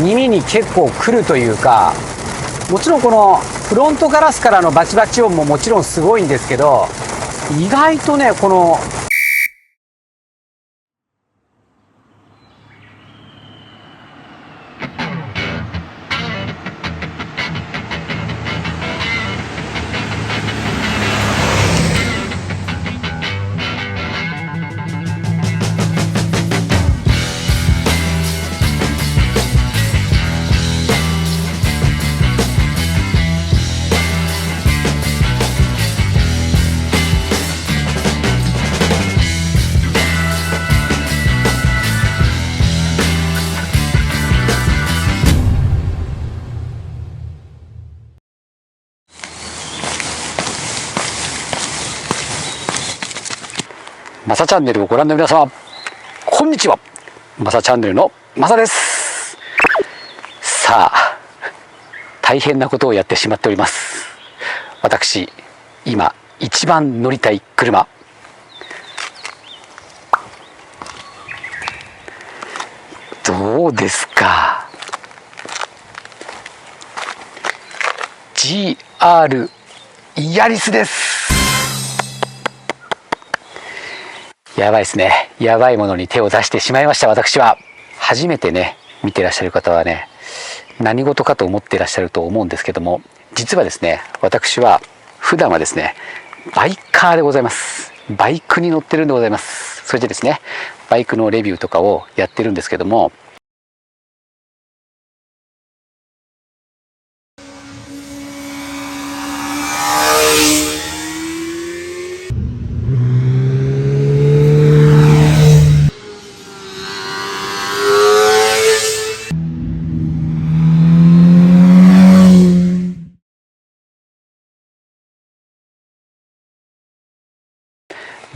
耳に結構くるというか、もちろんこのフロントガラスからのバチバチ音ももちろんすごいんですけど、意外とね、このマサチャンネルをご覧の皆様、こんにちは。マサチャンネルのマサです。さあ、大変なことをやってしまっております。私、今一番乗りたい車、どうですか。 GR ヤリスです。やばいですね。やばいものに手を出してしまいました。私は初めてね、見てらっしゃる方はね、何事かと思ってらっしゃると思うんですけども、実はですね、私は普段はですね、バイカーでございます。バイクに乗ってるんでございます。それでですね、バイクのレビューとかをやってるんですけども、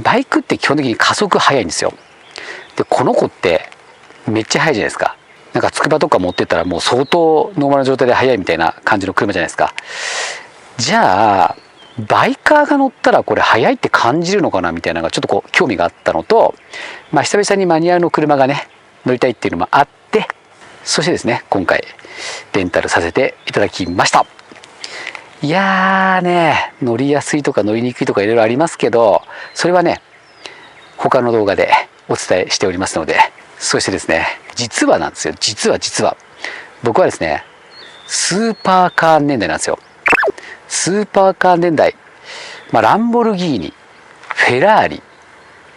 バイクって基本的に加速速いんですよ。で、この子ってめっちゃ速いじゃないですか。なんか筑波とか持ってったらもう相当ノーマルな状態で速いみたいな感じの車じゃないですか。じゃあバイカーが乗ったらこれ速いって感じるのかなみたいなのがちょっとこう興味があったのと、久々にマニュアルの車がね乗りたいっていうのもあって、そしてですね、今回レンタルさせていただきました。いやーね、乗りやすいとか乗りにくいとかいろいろありますけど、それはね他の動画でお伝えしておりますので。そしてですね、実はなんですよ、実は僕はですね、スーパーカー年代なんですよ。スーパーカー年代、ランボルギーニ、フェラーリ、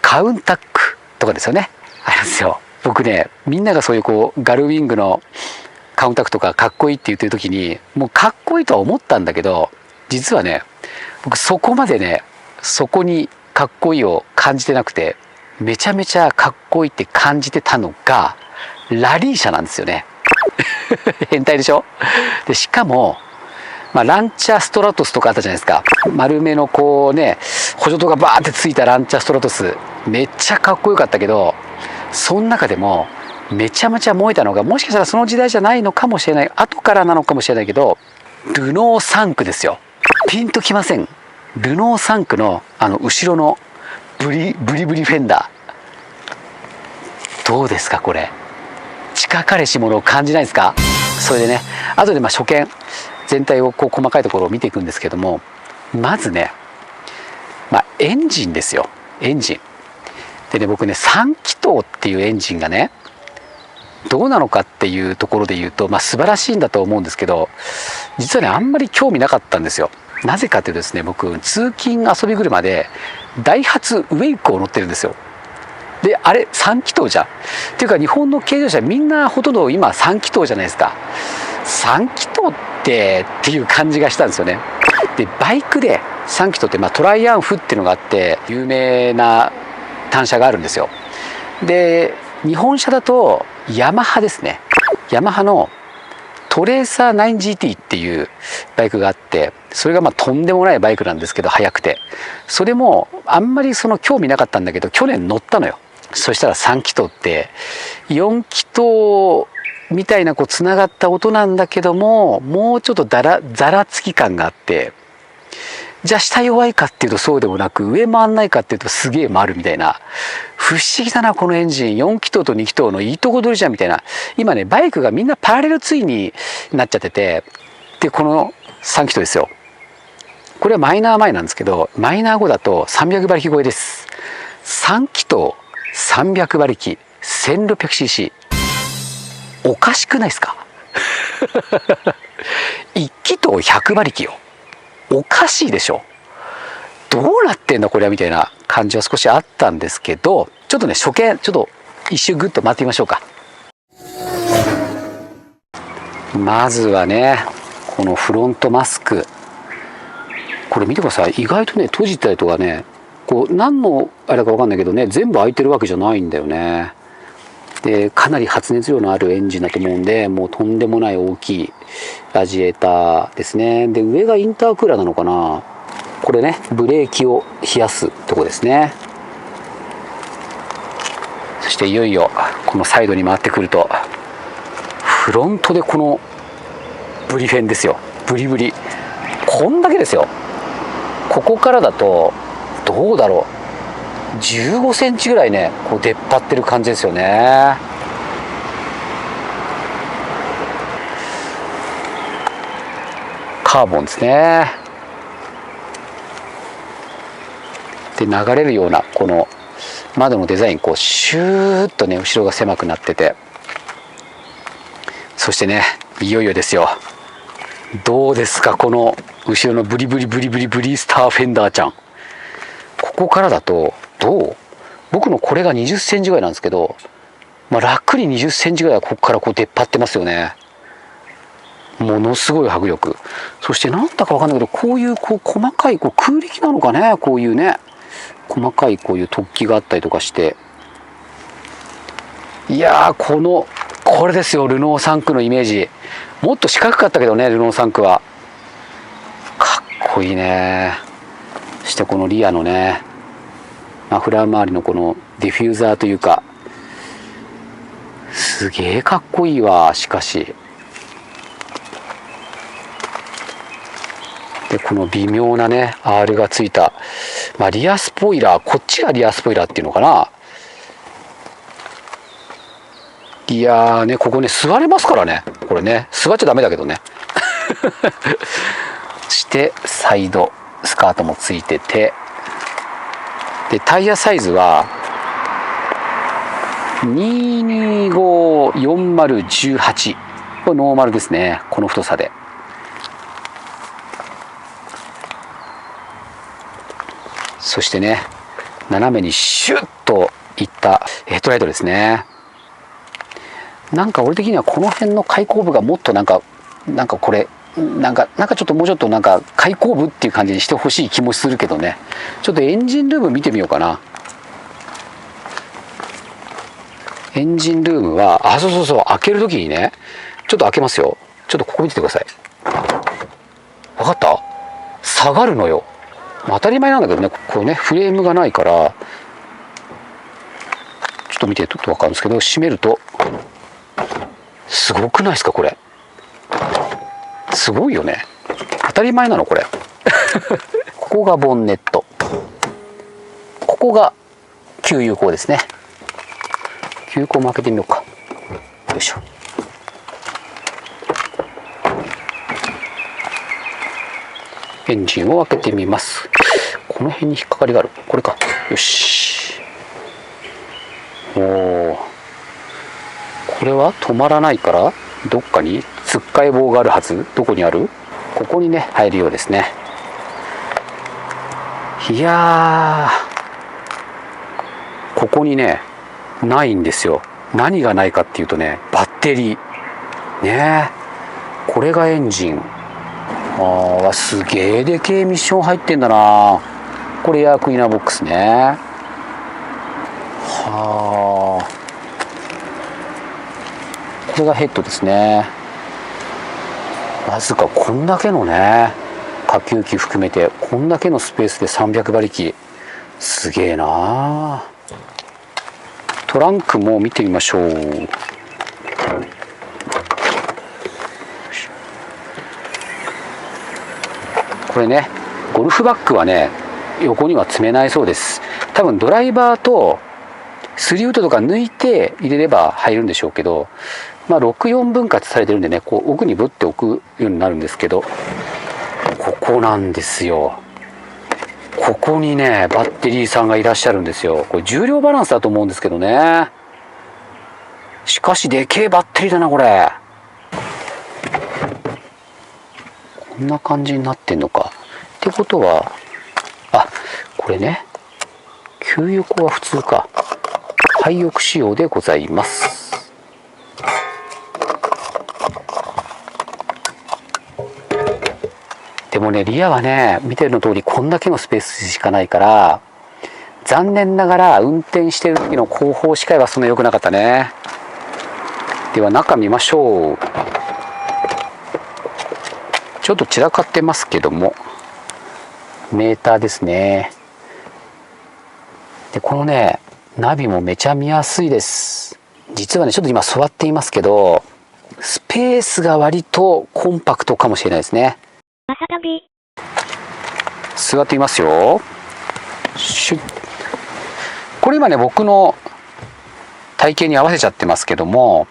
カウンタックとかですよね、あれですよ。僕ね、みんながそういうこうガルウィングのカウンタックとかかっこいいって言ってる時に、もうかっこいいとは思ったんだけど、実はね、僕そこまでね、そこにかっこいいを感じてなくて、めちゃめちゃかっこいいって感じてたのがラリー車なんですよね。変態でしょ。でしかも、ランチャーストラトスとかあったじゃないですか。丸めのこうね、補助灯がバーってついたランチャーストラトス、めっちゃかっこよかったけど、その中でもめちゃめちゃ燃えたのが、もしかしたらその時代じゃないのかもしれない、後からなのかもしれないけど、ルノー3区ですよ。ピンときません？ルノー3区の後ろのブリブリフェンダー、どうですかこれ。近かれし者を感じないですか？それでね、後で初見全体をこう細かいところを見ていくんですけども、まずね、エンジンですよ。エンジンでね、僕ね、3気筒っていうエンジンがねどうなのかっていうところで言うと、素晴らしいんだと思うんですけど、実はねあんまり興味なかったんですよ。なぜかというとですね、僕通勤遊び車でダイハツウェイクを乗ってるんですよ。で、あれ3気筒じゃんっていうか、日本の軽自動車みんなほとんど今3気筒じゃないですか。3気筒っていう感じがしたんですよね。で、バイクで3気筒って、トライアンフっていうのがあって有名な単車があるんですよ。で、日本車だとヤマハですね。ヤマハのトレーサー 9GT っていうバイクがあって、それがとんでもないバイクなんですけど、速くて、それもあんまりその興味なかったんだけど、去年乗ったのよ。そしたら3気筒って4気筒みたいなつながった音なんだけども、もうちょっとざらつき感があって、じゃあ下弱いかっていうとそうでもなく、上回んないかっていうとすげえ回るみたいな。不思議だなこのエンジン。4気筒と2気筒のいいとこ取りじゃんみたいな。今ねバイクがみんなパラレルツインになっちゃってて、でこの3気筒ですよ。これはマイナー前なんですけど、マイナー5だと300馬力超えです。3気筒300馬力 1600cc、 おかしくないですか1気筒100馬力よ。おかしいでしょ。どうなってんだこれはみたいな感じは少しあったんですけど、ちょっとね初見ちょっと一周グッと回ってみましょうか。まずはねこのフロントマスク、これ見てください。意外とね閉じたりとかね、こう何のあれか分かんないけどね、全部開いてるわけじゃないんだよね。でかなり発熱量のあるエンジンだと思うんで、もうとんでもない大きいラジエーターですね。で上がインタークーラーなのかな、これねブレーキを冷やすとこですね。そしていよいよこのサイドに回ってくると、フロントでこのブリフェンですよ。ブリブリこんだけですよ。ここからだとどうだろう、15センチぐらいねこう出っ張ってる感じですよね。カーボンですね。で流れるようなこの窓のデザイン、こうシューッとね後ろが狭くなってて、そしてねいよいよですよ。どうですかこの後ろのブリブリブリブリブリスターフェンダーちゃん。ここからだとどう、僕のこれが20センチぐらいなんですけど、まあ、楽に20センチぐらいはここからこう出っ張ってますよね。ものすごい迫力。そしてなんだかわかんないけど、こういうこう細かいこう空力なのかね、こういうね細かいこういう突起があったりとかして、いやーこれですよルノー3区のイメージ。もっと四角かったけどねルノー3区は。かっこいいね。そしてこのリアのねマフラー周りのこのディフューザーというか、すげえかっこいいわ。しかしでこの微妙なね R がついた、まあ、リアスポイラー、こっちがリアスポイラーっていうのかな。いやーねここね座れますからね、これね座っちゃダメだけどねそしてサイドスカートもついてて、でタイヤサイズは2254018、これノーマルですね、この太さで。そしてね斜めにシュッといったヘッドライトですね。なんか俺的にはこの辺の開口部がもっとなんかこれなんかちょっともうちょっとなんか開口部っていう感じにしてほしい気もするけどね。ちょっとエンジンルーム見てみようかな。エンジンルームはそう開ける時にねちょっと開けますよ。ちょっとここ見ててください。分かった？下がるのよ。当たり前なんだけどね、こうねフレームがないからちょっと見てると分かるんですけど、閉めるとすごくないですかこれ。すごいよね。当たり前なのこれここがボンネット、ここが給油口ですね。給油口も開けてみようか。よいしょ。エンジンを開けてみます。この辺に引っかかりがある。これか。よし。おお。これは止まらないからどっかにつっかえ棒があるはず。どこにある？ここにね入るようですね。いやーここにねないんですよ。何がないかっていうとねバッテリーね。これがエンジン。すげえでけえミッション入ってんだな。これエアクリーナーボックスね。はあ、これがヘッドですね。わずかこんだけのね下級機含めてこんだけのスペースで300馬力、すげえな。トランクも見てみましょう。これねゴルフバッグはね横には積めないそうです。多分ドライバーとスリーウッドとか抜いて入れれば入るんでしょうけど、64分割されてるんでね、こう奥にぶって置くようになるんですけど、ここなんですよ。ここにねバッテリーさんがいらっしゃるんですよ。これ重量バランスだと思うんですけどね。しかしでけえバッテリーだなこれ。こんな感じになってんのかってことは、これね、給浴は普通か。廃浴仕様でございます。でもね、リアはね、見てるの通りこんだけのスペースしかないから、残念ながら運転してる時の後方視界はそんな良くなかったね。では中見ましょう。ちょっと散らかってますけども、メーターですね。でこのねナビもめちゃ見やすいです。実はねちょっと今座っていますけど、スペースが割とコンパクトかもしれないですね。朝旅。座っていますよ。シュッ。これ今ね僕の体型に合わせちゃってますけども、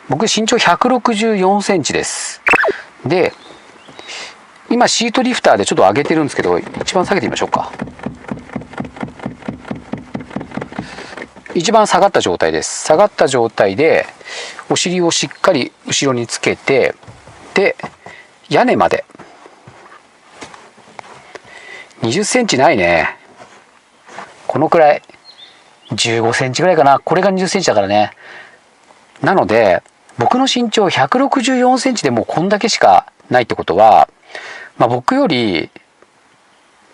僕身長164センチです。で今シートリフターでちょっと上げてるんですけど、一番下げてみましょうか。一番下がった状態です。下がった状態でお尻をしっかり後ろにつけて、で屋根まで20センチないね。このくらい15センチぐらいかな。これが20センチだからね。なので僕の身長164センチでもうこんだけしかないってことは、僕より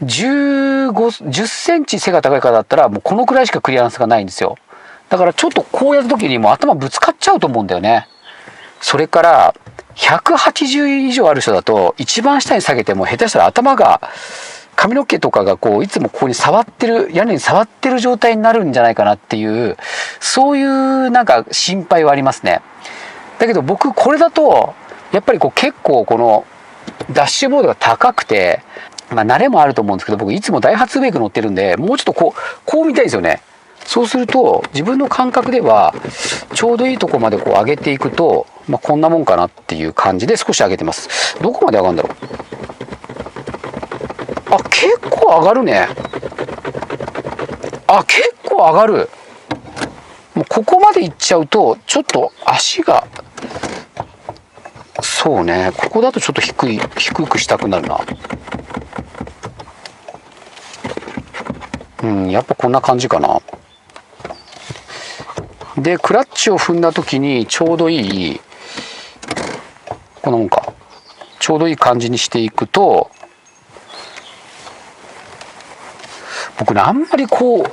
10センチ背が高い方だったらもうこのくらいしかクリアランスがないんですよ。だからちょっとこうやった時にもう頭ぶつかっちゃうと思うんだよね。それから180以上ある人だと一番下に下げても下手したら頭が髪の毛とかがこういつもここに触ってる、屋根に触ってる状態になるんじゃないかなっていう、そういうなんか心配はありますね。だけど僕これだとやっぱりこう結構このダッシュボードが高くて、慣れもあると思うんですけど、僕いつもダイハツウェイク乗ってるんで、もうちょっとこう見たいんですよね。そうすると自分の感覚ではちょうどいいとこまでこう上げていくと、こんなもんかなっていう感じで少し上げてます。どこまで上がるんだろう。結構上がるね。結構上がる。もうここまで行っちゃうとちょっと足が、そうね、ここだとちょっと低くしたくなるな。やっぱこんな感じかな。でクラッチを踏んだ時にちょうどいい、こんなもんか、ちょうどいい感じにしていくと、僕ねあんまりこ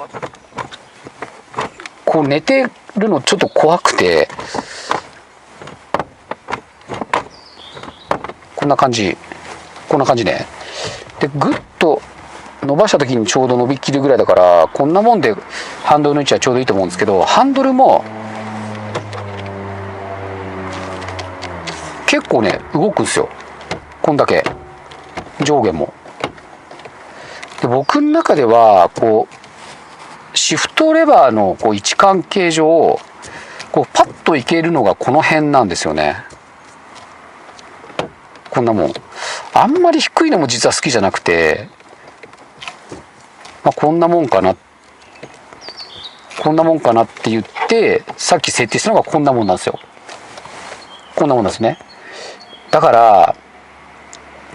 う寝てるのちょっと怖くて、こんな感じね。でグッと伸ばした時にちょうど伸びきるぐらいだから、こんなもんでハンドルの位置はちょうどいいと思うんですけど、ハンドルも結構ね動くんですよ。こんだけ上下も。で僕の中ではこうシフトレバーのこう位置関係上、こうパッといけるのがこの辺なんですよね。こんなもん。あんまり低いのも実は好きじゃなくて、こんなもんかなって言って、さっき設定したのがこんなもんなんですよ。こんなもんなんですね。だから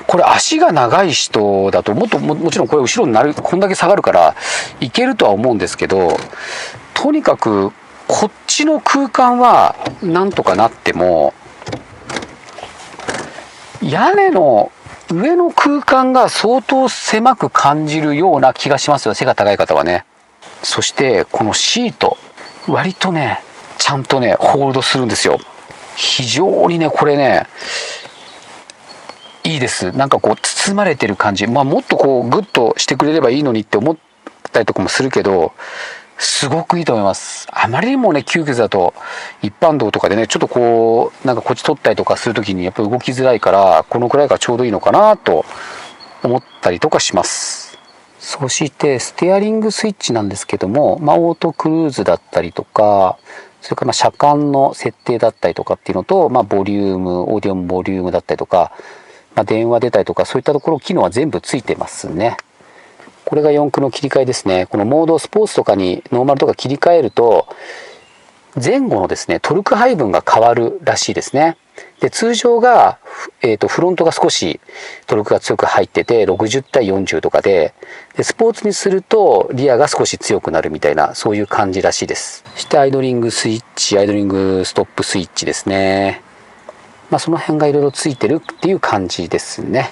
これ足が長い人だともちろんこれ後ろになる、こんだけ下がるからいけるとは思うんですけど、とにかくこっちの空間はなんとかなっても、屋根の上の空間が相当狭く感じるような気がしますよ、背が高い方はね。そしてこのシート割とねちゃんとねホールドするんですよ。非常にねこれねいいです。なんかこう包まれてる感じ。もっとこうグッとしてくれればいいのにって思ったりとかもするけど、すごくいいと思います。あまりにもね窮屈だと一般道とかでねちょっとこうなんかこっち取ったりとかするときにやっぱり動きづらいから、このくらいがちょうどいいのかなと思ったりとかします。そしてステアリングスイッチなんですけども、オートクルーズだったりとか、それから車間の設定だったりとかっていうのと、ボリューム、オーディオのボリュームだったりとか、電話出たりとか、そういったところ機能は全部ついてますね。これが4駆の切り替えですね。このモードスポーツとかにノーマルとか切り替えると、前後のですね、トルク配分が変わるらしいですね。で、通常が、フロントが少しトルクが強く入ってて、60対40とかで、スポーツにするとリアが少し強くなるみたいな、そういう感じらしいです。そしてアイドリングスイッチ、アイドリングストップスイッチですね。その辺がいろいろついてるっていう感じですね。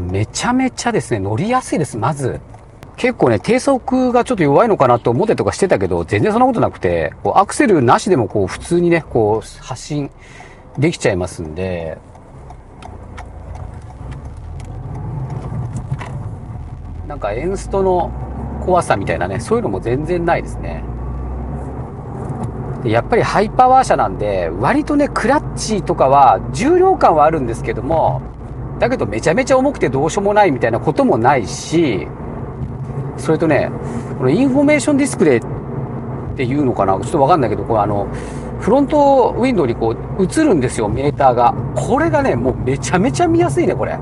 めちゃめちゃですね、乗りやすいです。まず結構ね、低速がちょっと弱いのかなと思ったりとかしてたけど、全然そんなことなくて、アクセルなしでも普通にね、発進できちゃいますんで、なんかエンストの怖さみたいなね、そういうのも全然ないですね。でやっぱりハイパワー車なんで、割とね、クラッチとかは重量感はあるんですけども、だけどめちゃめちゃ重くてどうしようもないみたいなこともないし、それとね、このインフォメーションディスプレイっていうのかな、ちょっとわかんないけど、フロントウィンドウに映るんですよ、メーターが。これがね、もうめちゃめちゃ見やすいね、これ。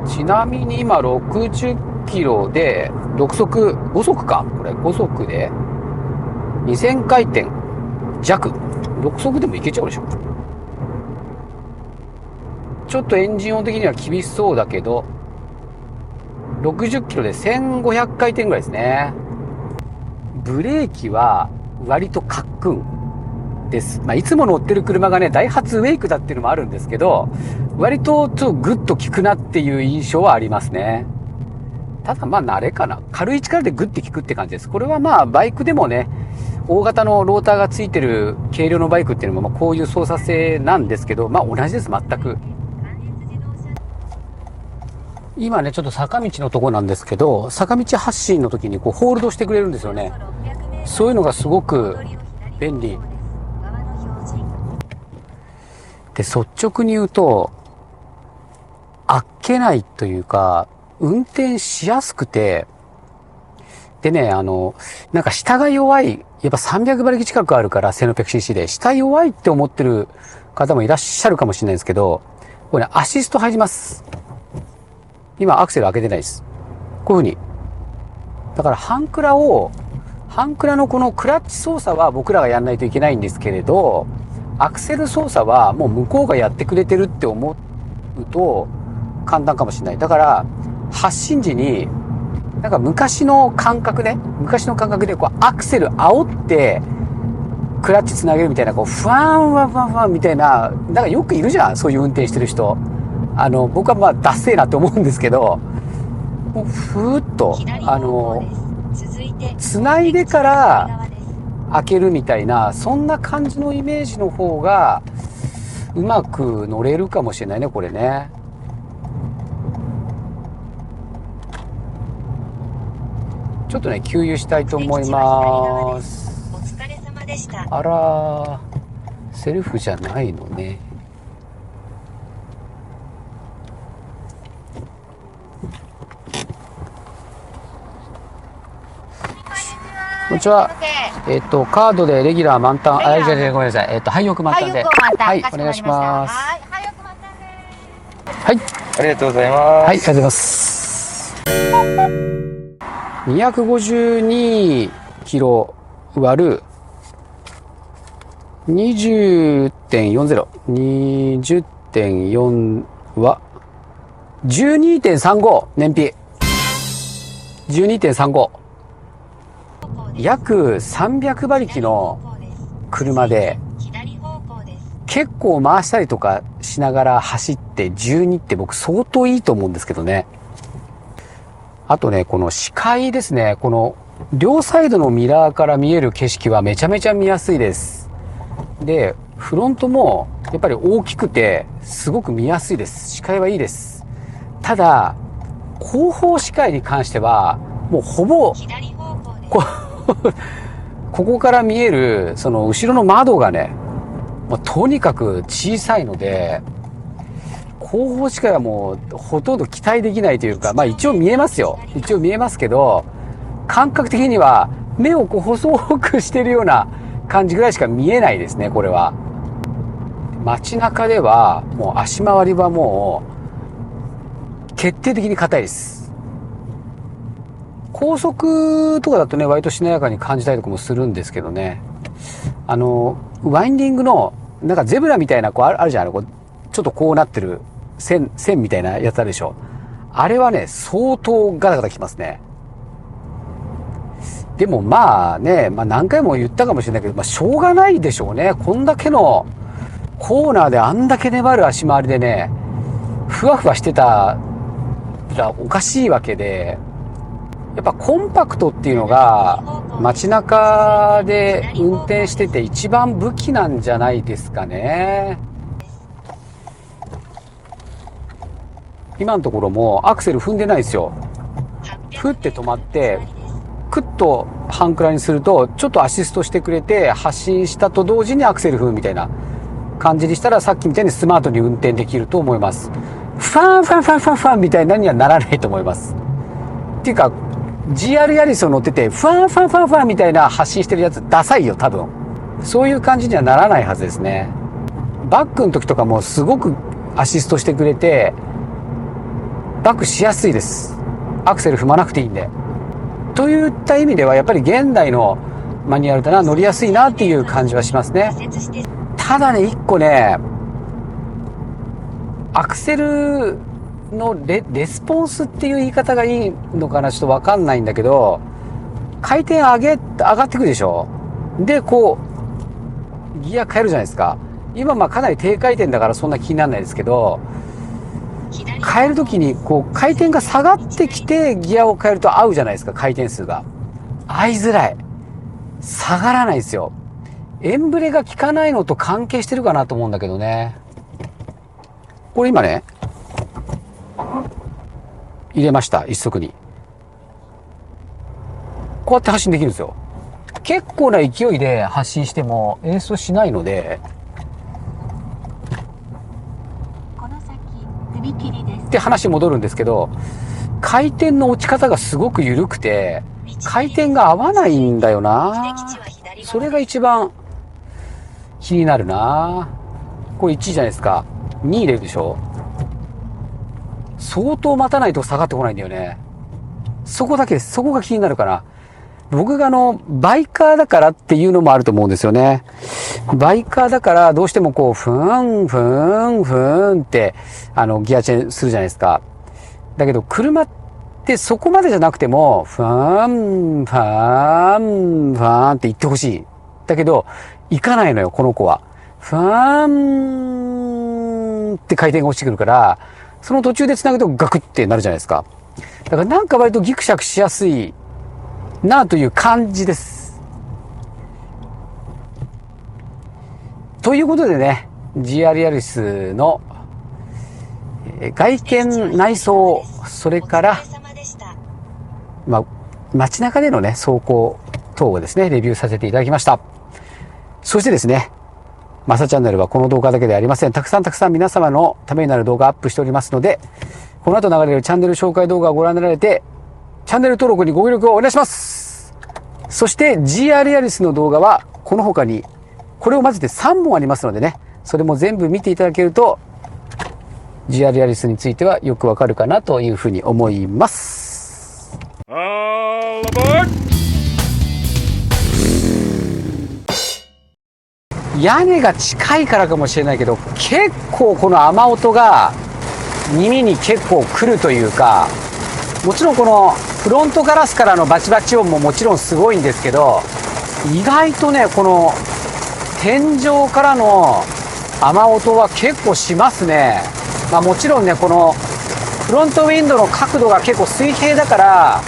ちなみに今60キロで、5速か、これ5速で2000回転弱。6速でもいけちゃうでしょ。ちょっとエンジン音的には厳しそうだけど、60キロで1500回転ぐらいですね。ブレーキは割とカックンです。いつも乗ってる車がね、ダイハツウェイクだっていうのもあるんですけど、割とちょっとグッと効くなっていう印象はありますね。ただ慣れかな。軽い力でグッて効くって感じです。これはバイクでもね、大型のローターがついてる軽量のバイクっていうのもこういう操作性なんですけど、同じです、全く。今ね、ちょっと坂道のとこなんですけど、坂道発進の時にホールドしてくれるんですよね。そういうのがすごく便利で、率直に言うとあっけないというか、運転しやすくて、でね、なんか下が弱い、やっぱ300馬力近くあるから 1600cc で下弱いって思ってる方もいらっしゃるかもしれないですけど、これね、アシスト入ります。今アクセル開けてないです。こういう風に。だからハンクラのこのクラッチ操作は僕らがやんないといけないんですけれど、アクセル操作はもう向こうがやってくれてるって思うと簡単かもしれない。だから発進時になんか昔の感覚でアクセル煽ってクラッチつなげるみたいな、ファンみたいな、なんかよくいるじゃん、そういう運転してる人。僕はダッセーなって思うんですけど、もうふーっとつないでから開けるみたいな、そんな感じのイメージの方がうまく乗れるかもしれないね、これね。ちょっとね、給油したいと思います。お疲れ様でした。あら、セルフじゃないのね。こんにちは。カードでレギュラー満タン、ごめんなさい。廃屋満タンで。はい、お願いします。はい、廃屋満タンです。はい。ありがとうございます。はい、ありがとうございます。252キロ割る 20.40。20.4 は 12.35 燃費。12.35。約300馬力の車で結構回したりとかしながら走って12って僕相当いいと思うんですけどね。あとね、この視界ですね。この両サイドのミラーから見える景色はめちゃめちゃ見やすいです。で、フロントもやっぱり大きくてすごく見やすいです。視界はいいです。ただ、後方視界に関してはもうほぼここから見えるその後ろの窓がね、とにかく小さいので、後方視界はもうほとんど期待できないというか、一応見えますよ。一応見えますけど、感覚的には目をこう細くしてるような感じぐらいしか見えないですね、これは。街中ではもう足回りはもう決定的に硬いです。高速とかだとね、割としなやかに感じたりとかもするんですけどね。ワインディングのなんかゼブラみたいなこうあるじゃん、こうちょっとこうなってる線みたいなやつあるでしょ。あれはね、相当ガタガタきますね。でも何回も言ったかもしれないけど、しょうがないでしょうね。こんだけのコーナーであんだけ粘る足回りでね、ふわふわしてたらおかしいわけで、やっぱコンパクトっていうのが街中で運転してて一番武器なんじゃないですかね。今のところもアクセル踏んでないですよ。ふって止まってクッと半クラにするとちょっとアシストしてくれて、発進したと同時にアクセル踏むみたいな感じにしたら、さっきみたいにスマートに運転できると思います。ファンみたいなにはならないと思います。っていうか GR ヤリスを乗っててファンみたいな発信してるやつダサいよ、多分。そういう感じにはならないはずですね。バックの時とかもすごくアシストしてくれてバックしやすいです。アクセル踏まなくていいんで。といった意味ではやっぱり現代のマニュアルだな、乗りやすいなっていう感じはしますね。ただね、一個ね、アクセルのレスポンスっていう言い方がいいのかな、ちょっとわかんないんだけど、回転上がってくるでしょ。で、こうギア変えるじゃないですか。今かなり低回転だからそんな気にならないですけど、変えるときにこう回転が下がってきてギアを変えると合うじゃないですか。回転数が合いづらい、下がらないですよ。エンブレが効かないのと関係してるかなと思うんだけどね。これ今ね入れました、一足に。こうやって発進できるんですよ。結構な勢いで発進しても演奏しないので、って話戻るんですけど、回転の落ち方がすごく緩くて回転が合わないんだよな。それが一番気になるな。これ1位じゃないですか。2位入れるでしょ。相当待たないと下がってこないんだよね。そこだけです。そこが気になるかな。僕がバイカーだからっていうのもあると思うんですよね。バイカーだからどうしてもこうふーんってギアチェンするじゃないですか。だけど車ってそこまでじゃなくてもファンって言ってほしい。だけど行かないのよ、この子は。ファンって回転が落ちてくるから、その途中で繋ぐとガクってなるじゃないですか。だからなんか割とギクシャクしやすいなという感じです。ということでね、GR ヤリスの外見、内装、それから街中でのね走行等をですねレビューさせていただきました。そしてですね、マサチャンネルはこの動画だけではありません。たくさん皆様のためになる動画アップしておりますので、この後流れるチャンネル紹介動画をご覧になられて、チャンネル登録にご協力をお願いします。そして GR ヤリスの動画はこの他にこれを混ぜて3本ありますのでね、それも全部見ていただけると GR ヤリスについてはよくわかるかなというふうに思います。屋根が近いからかもしれないけど、結構この雨音が耳に結構来るというか、もちろんこのフロントガラスからのバチバチ音ももちろんすごいんですけど、意外とねこの天井からの雨音は結構しますね。もちろんねこのフロントウィンドウの角度が結構水平だから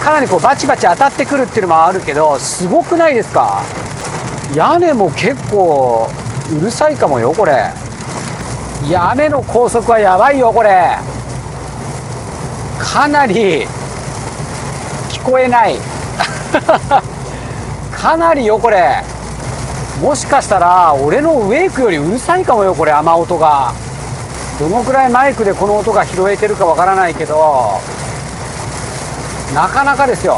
かなりこうバチバチ当たってくるっていうのもあるけど、すごくないですか？屋根も結構うるさいかもよこれ。屋根の高速はやばいよこれ。かなり聞こえないかなりよこれ。もしかしたら俺のウェイクよりうるさいかもよこれ、雨音が。どのくらいマイクでこの音が拾えてるかわからないけど、なかなかですよ。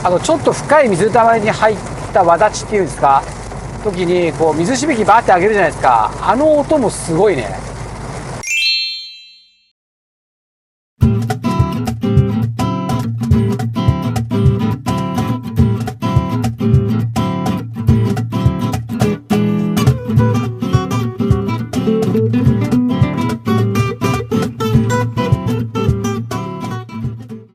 あとちょっと深い水たまりに入ったわだちっていうんですか、時にこう水しぶきバーって上げるじゃないですか。あの音もすごいね。